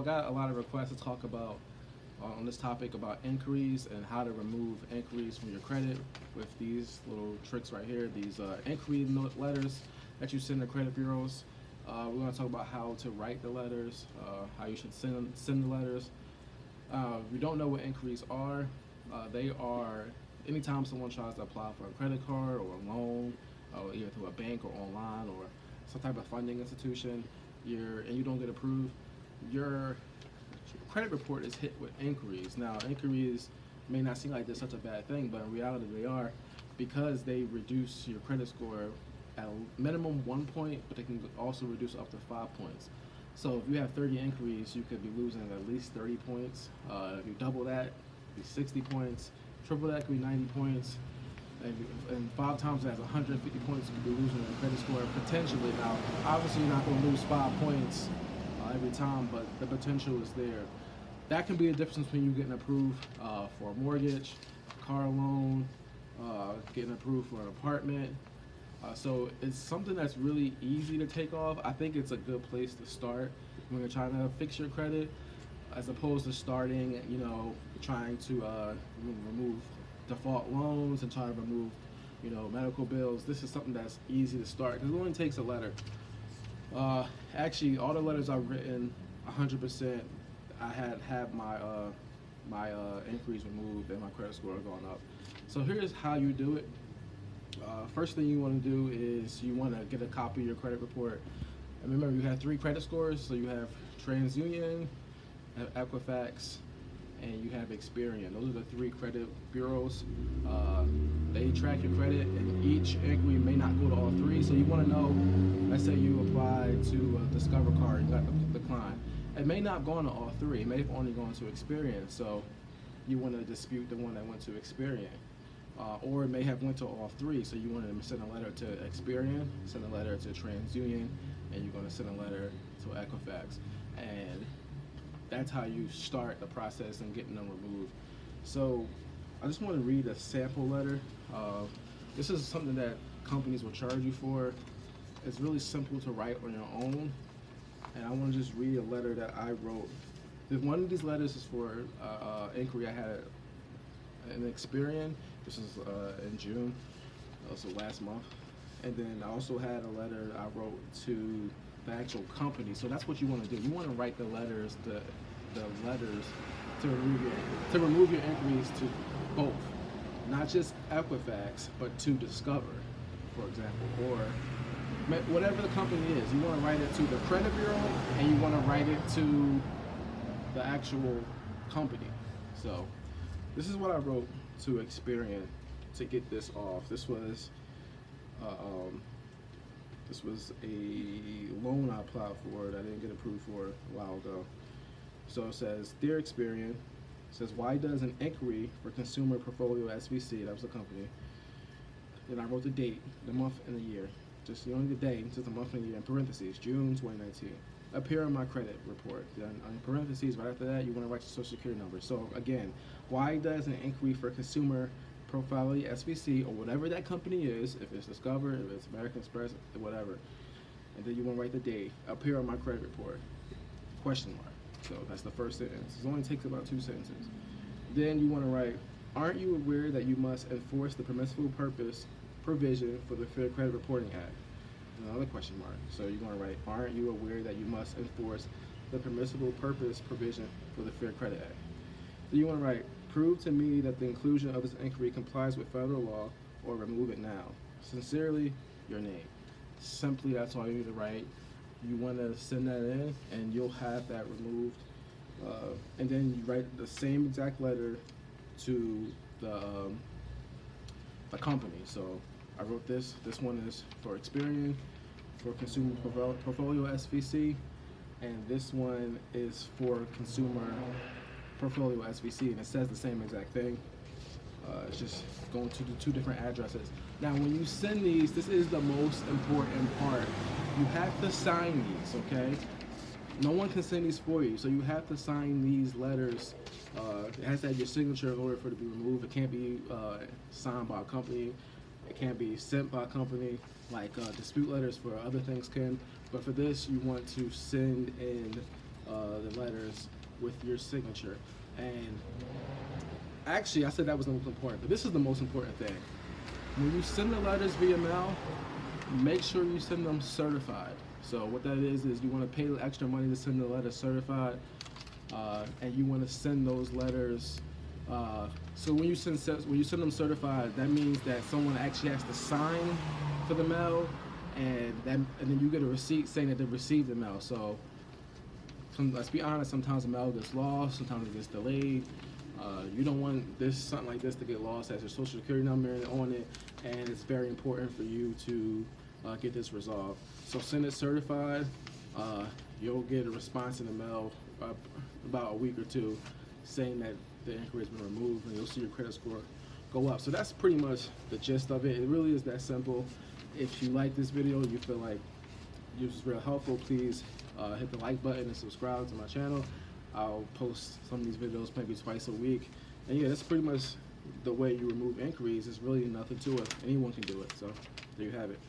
got a lot of requests to talk about on this topic about inquiries and how to remove inquiries from your credit with these little tricks right here. These inquiry note letters that you send to credit bureaus. We're going to talk about how to write the letters, how you should send the letters. If you don't know what inquiries are, they are anytime someone tries to apply for a credit card or a loan, either through a bank or online or some type of funding institution, and you don't get approved, your credit report is hit with inquiries. Now, inquiries may not seem like they're such a bad thing, but in reality they are, because they reduce your credit score at a minimum 1 point, but they can also reduce up to 5 points. So if you have 30 inquiries, you could be losing at least 30 points. If you double that, it'd be 60 points. Triple that could be 90 points. And 5 times that's 150 points you could be losing your credit score potentially. Now, obviously you're not going to lose 5 points every time, but the potential is there. That can be the difference between you getting approved for a mortgage, car loan, getting approved for an apartment. So it's something that's really easy to take off. I think it's a good place to start when you're trying to fix your credit, as opposed to starting, trying to remove default loans and trying to remove, medical bills. This is something that's easy to start because it only takes a letter. Actually, all the letters I've written, 100%, I had my inquiries removed and my credit score gone up. So here's how you do it. First thing you want to do is you want to get a copy of your credit report. And remember, you have 3 credit scores. So you have TransUnion, you have Equifax, and you have Experian. Those are the 3 credit bureaus. They track your credit, and each inquiry may not go to all 3. So you want to know, let's say you applied to Discover Card, you got the decline. It may not go into all 3. It may have only gone to Experian. So you want to dispute the one that went to Experian. Or it may have went to all 3, so you want to send a letter to Experian, send a letter to TransUnion, and you're going to send a letter to Equifax. And that's how you start the process and getting them removed. So I just want to read a sample letter. This is something that companies will charge you for. It's really simple to write on your own. And I want to just read a letter that I wrote. One of these letters is for inquiry I had an Experian. This is in June, so last month. And then I also had a letter I wrote to the actual company. So that's what you want to do. You want to write the letters, the letters to remove your inquiries to both, not just Equifax, but to Discover, for example, or whatever the company is. You want to write it to the credit bureau, and you want to write it to the actual company. So this is what I wrote to Experian to get this off. This was a loan I applied for that I didn't get approved for a while ago. So it says, "Dear Experian," it says, "why does an inquiry for Consumer Portfolio SVC," that was the company, then I wrote the date, the month, and the year. Just only the day, just the month and the year, in parentheses, June 2019. Appear on my credit report. Then in parentheses, right after that, you want to write your social security number. So again, why does an inquiry for Consumer Portfolio SVC, or whatever that company is, if it's Discover, if it's American Express, whatever, and then you want to write the date, appear on my credit report, question mark. So that's the first sentence. It only takes about 2 sentences. Then you want to write, aren't you aware that you must enforce the permissible purpose provision for the Fair Credit Reporting Act? Another question mark. So you're going to write, aren't you aware that you must enforce the permissible purpose provision for the Fair Credit Act? So you want to write, prove to me that the inclusion of this inquiry complies with federal law, or remove it now. Sincerely, your name. Simply, that's all you need to write. You want to send that in, and you'll have that removed. And then you write the same exact letter to the company. So I wrote this. This one is for Experian, for Consumer Portfolio SVC, and this one is for Consumer Portfolio SVC, and it says the same exact thing. It's just going to the 2 different addresses. Now, when you send these, this is the most important part. You have to sign these, okay? No one can send these for you, so you have to sign these letters. It has to have your signature in order for it to be removed. It can't be signed by a company. It can't be sent by a company, like dispute letters for other things can. But for this, you want to send in the letters with your signature. And actually, I said that was the most important, but this is the most important thing. When you send the letters via mail, make sure you send them certified. So what that is you want to pay the extra money to send the letter certified, and you want to send those letters. So when you send them certified, that means that someone actually has to sign for the mail, and then you get a receipt saying that they received the mail. So let's be honest, sometimes the mail gets lost, sometimes it gets delayed. You don't want something like this to get lost. Has your social security number on it, and it's very important for you to get this resolved. So send it certified. You'll get a response in the mail about a week or two saying that the inquiry has been removed, and you'll see your credit score go up. So that's pretty much the gist of it. It really is that simple. If you like this video, you feel like this is real helpful, please hit the like button and subscribe to my channel. I'll post some of these videos maybe twice a week. And yeah, that's pretty much the way you remove inquiries. There's really nothing to it. Anyone can do it. So there you have it.